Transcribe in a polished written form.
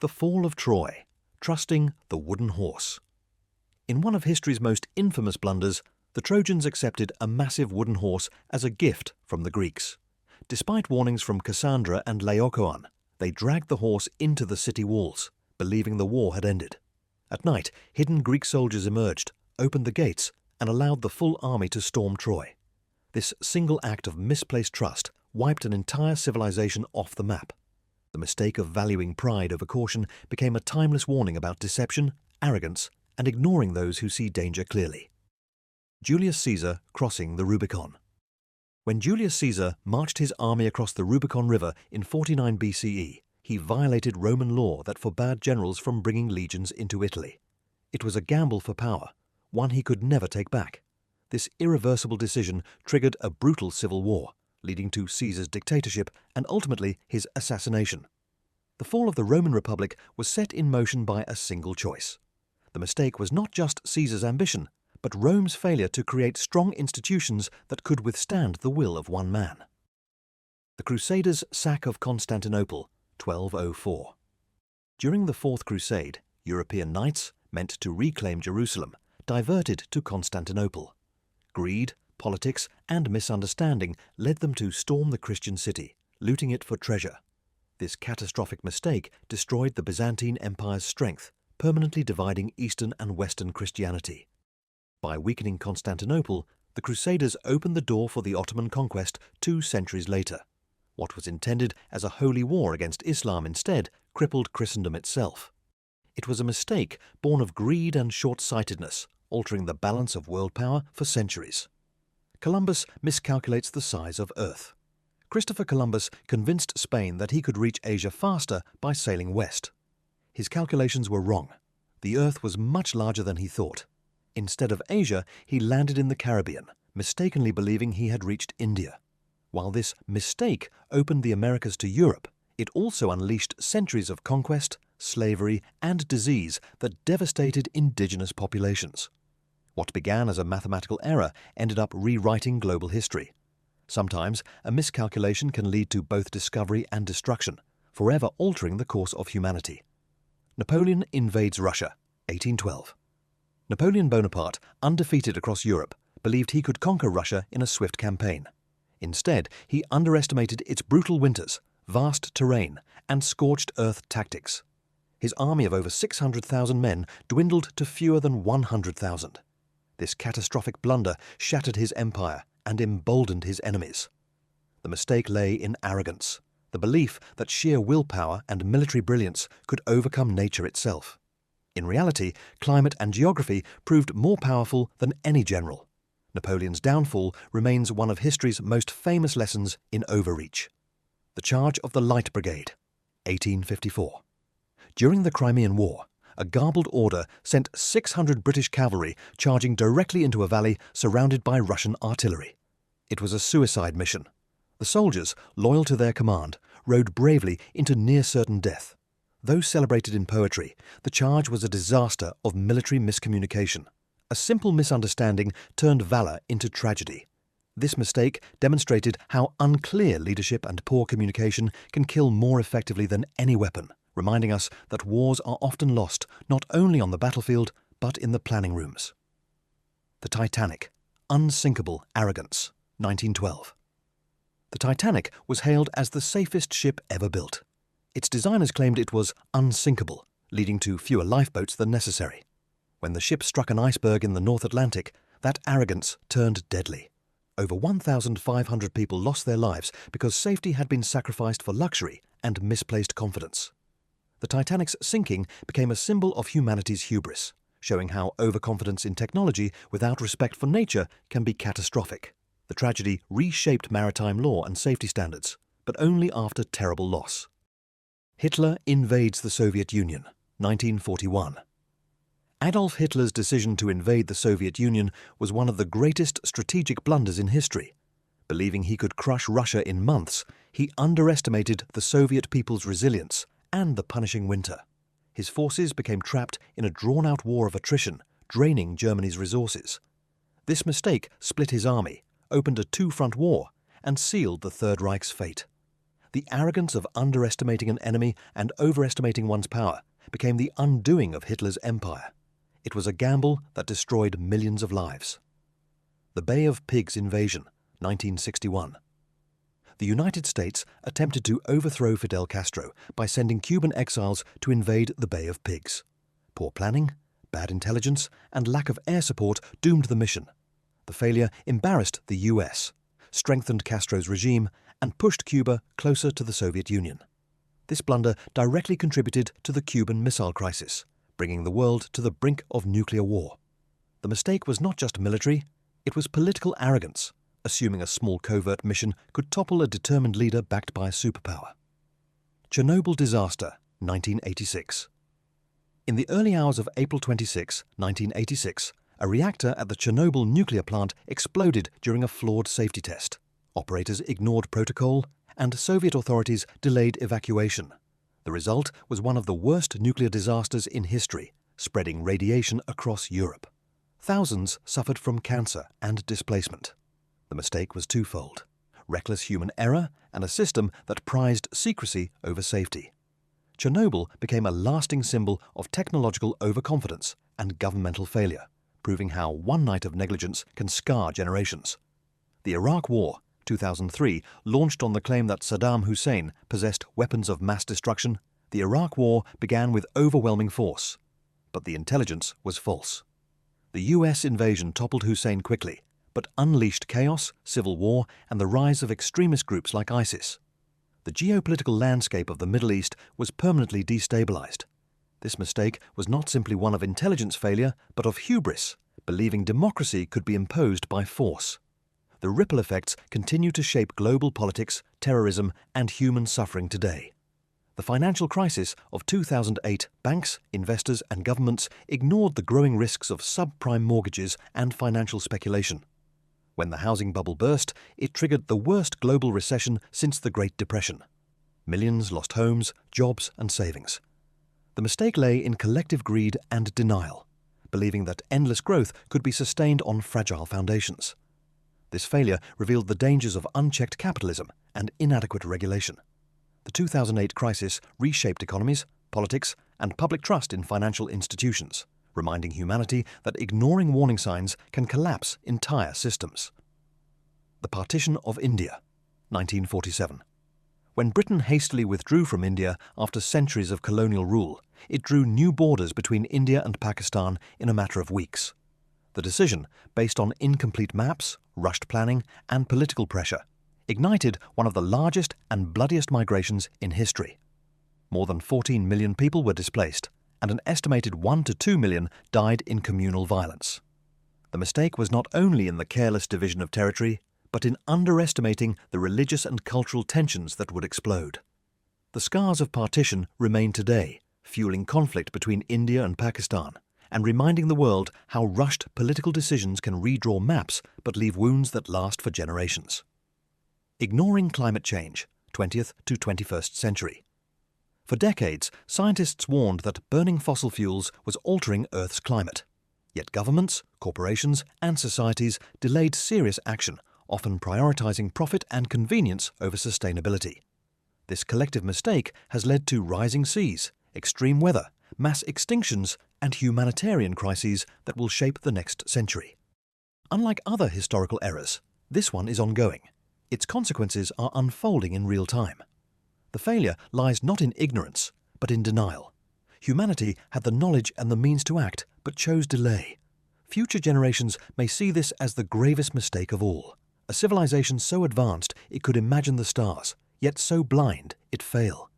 The fall of Troy, trusting the wooden horse. In one of history's most infamous blunders, the Trojans accepted a massive wooden horse as a gift from the Greeks. Despite warnings from Cassandra and Laocoon, they dragged the horse into the city walls, believing the war had ended. At night, hidden Greek soldiers emerged, opened the gates, and allowed the full army to storm Troy. This single act of misplaced trust wiped an entire civilization off the map. The mistake of valuing pride over caution became a timeless warning about deception, arrogance, and ignoring those who see danger clearly. Julius Caesar crossing the Rubicon. When Julius Caesar marched his army across the Rubicon River in 49 BCE, he violated Roman law that forbade generals from bringing legions into Italy. It was a gamble for power, one he could never take back. This irreversible decision triggered a brutal civil war, leading to Caesar's dictatorship and ultimately his assassination. The fall of the Roman Republic was set in motion by a single choice. The mistake was not just Caesar's ambition, but Rome's failure to create strong institutions that could withstand the will of one man. The Crusaders' sack of Constantinople, 1204. During the Fourth Crusade, European knights, meant to reclaim Jerusalem, diverted to Constantinople. Greed, politics, and misunderstanding led them to storm the Christian city, looting it for treasure. This catastrophic mistake destroyed the Byzantine Empire's strength, permanently dividing Eastern and Western Christianity. By weakening Constantinople, the Crusaders opened the door for the Ottoman conquest 2 centuries later. What was intended as a holy war against Islam instead crippled Christendom itself. It was a mistake born of greed and short-sightedness, altering the balance of world power for centuries. Columbus miscalculates the size of Earth. Christopher Columbus convinced Spain that he could reach Asia faster by sailing west. His calculations were wrong. The Earth was much larger than he thought. Instead of Asia, he landed in the Caribbean, mistakenly believing he had reached India. While this mistake opened the Americas to Europe, it also unleashed centuries of conquest, slavery, and disease that devastated indigenous populations. What began as a mathematical error ended up rewriting global history. Sometimes, a miscalculation can lead to both discovery and destruction, forever altering the course of humanity. Napoleon invades Russia, 1812. Napoleon Bonaparte, undefeated across Europe, believed he could conquer Russia in a swift campaign. Instead, he underestimated its brutal winters, vast terrain, and scorched earth tactics. His army of over 600,000 men dwindled to fewer than 100,000. This catastrophic blunder shattered his empire and emboldened his enemies. The mistake lay in arrogance, the belief that sheer willpower and military brilliance could overcome nature itself. In reality, climate and geography proved more powerful than any general. Napoleon's downfall remains one of history's most famous lessons in overreach. The Charge of the Light Brigade, 1854. During the Crimean War, a garbled order sent 600 British cavalry charging directly into a valley surrounded by Russian artillery. It was a suicide mission. The soldiers, loyal to their command, rode bravely into near-certain death. Though celebrated in poetry, the charge was a disaster of military miscommunication. A simple misunderstanding turned valor into tragedy. This mistake demonstrated how unclear leadership and poor communication can kill more effectively than any weapon, reminding us that wars are often lost not only on the battlefield, but in the planning rooms. The Titanic, unsinkable arrogance, 1912. The Titanic was hailed as the safest ship ever built. Its designers claimed it was unsinkable, leading to fewer lifeboats than necessary. When the ship struck an iceberg in the North Atlantic, that arrogance turned deadly. Over 1,500 people lost their lives because safety had been sacrificed for luxury and misplaced confidence. The Titanic's sinking became a symbol of humanity's hubris, showing how overconfidence in technology without respect for nature can be catastrophic. The tragedy reshaped maritime law and safety standards, but only after terrible loss. Hitler invades the Soviet Union, 1941. Adolf Hitler's decision to invade the Soviet Union was one of the greatest strategic blunders in history. Believing he could crush Russia in months, he underestimated the Soviet people's resilience and the punishing winter. His forces became trapped in a drawn-out war of attrition, draining Germany's resources. This mistake split his army, opened a two-front war, and sealed the Third Reich's fate. The arrogance of underestimating an enemy and overestimating one's power became the undoing of Hitler's empire. It was a gamble that destroyed millions of lives. The Bay of Pigs invasion, 1961. The United States attempted to overthrow Fidel Castro by sending Cuban exiles to invade the Bay of Pigs. Poor planning, bad intelligence, and lack of air support doomed the mission. The failure embarrassed the US, strengthened Castro's regime, and pushed Cuba closer to the Soviet Union. This blunder directly contributed to the Cuban Missile Crisis, bringing the world to the brink of nuclear war. The mistake was not just military, it was political arrogance, assuming a small covert mission could topple a determined leader backed by a superpower. Chernobyl disaster, 1986. In the early hours of April 26, 1986, a reactor at the Chernobyl nuclear plant exploded during a flawed safety test. Operators ignored protocol, and Soviet authorities delayed evacuation. The result was one of the worst nuclear disasters in history, spreading radiation across Europe. Thousands suffered from cancer and displacement. The mistake was twofold: reckless human error and a system that prized secrecy over safety. Chernobyl became a lasting symbol of technological overconfidence and governmental failure, proving how one night of negligence can scar generations. The Iraq War, 2003, launched on the claim that Saddam Hussein possessed weapons of mass destruction. The Iraq War began with overwhelming force, but the intelligence was false. The US invasion toppled Hussein quickly, but unleashed chaos, civil war, and the rise of extremist groups like ISIS. The geopolitical landscape of the Middle East was permanently destabilized. This mistake was not simply one of intelligence failure, but of hubris, believing democracy could be imposed by force. The ripple effects continue to shape global politics, terrorism, and human suffering today. The financial crisis of 2008, banks, investors, and governments ignored the growing risks of subprime mortgages and financial speculation. When the housing bubble burst, it triggered the worst global recession since the Great Depression. Millions lost homes, jobs, and savings. The mistake lay in collective greed and denial, believing that endless growth could be sustained on fragile foundations. This failure revealed the dangers of unchecked capitalism and inadequate regulation. The 2008 crisis reshaped economies, politics, and public trust in financial institutions, reminding humanity that ignoring warning signs can collapse entire systems. The partition of India, 1947. When Britain hastily withdrew from India after centuries of colonial rule, it drew new borders between India and Pakistan in a matter of weeks. The decision, based on incomplete maps, rushed planning, and political pressure, ignited one of the largest and bloodiest migrations in history. More than 14 million people were displaced, and an estimated 1 to 2 million died in communal violence. The mistake was not only in the careless division of territory, but in underestimating the religious and cultural tensions that would explode. The scars of partition remain today, fueling conflict between India and Pakistan, and reminding the world how rushed political decisions can redraw maps but leave wounds that last for generations. Ignoring climate change, 20th to 21st century. For decades, scientists warned that burning fossil fuels was altering Earth's climate. Yet governments, corporations, and societies delayed serious action, often prioritizing profit and convenience over sustainability. This collective mistake has led to rising seas, extreme weather, mass extinctions, and humanitarian crises that will shape the next century. Unlike other historical errors, this one is ongoing. Its consequences are unfolding in real time. The failure lies not in ignorance, but in denial. Humanity had the knowledge and the means to act, but chose delay. Future generations may see this as the gravest mistake of all. A civilization so advanced it could imagine the stars, yet so blind it failed.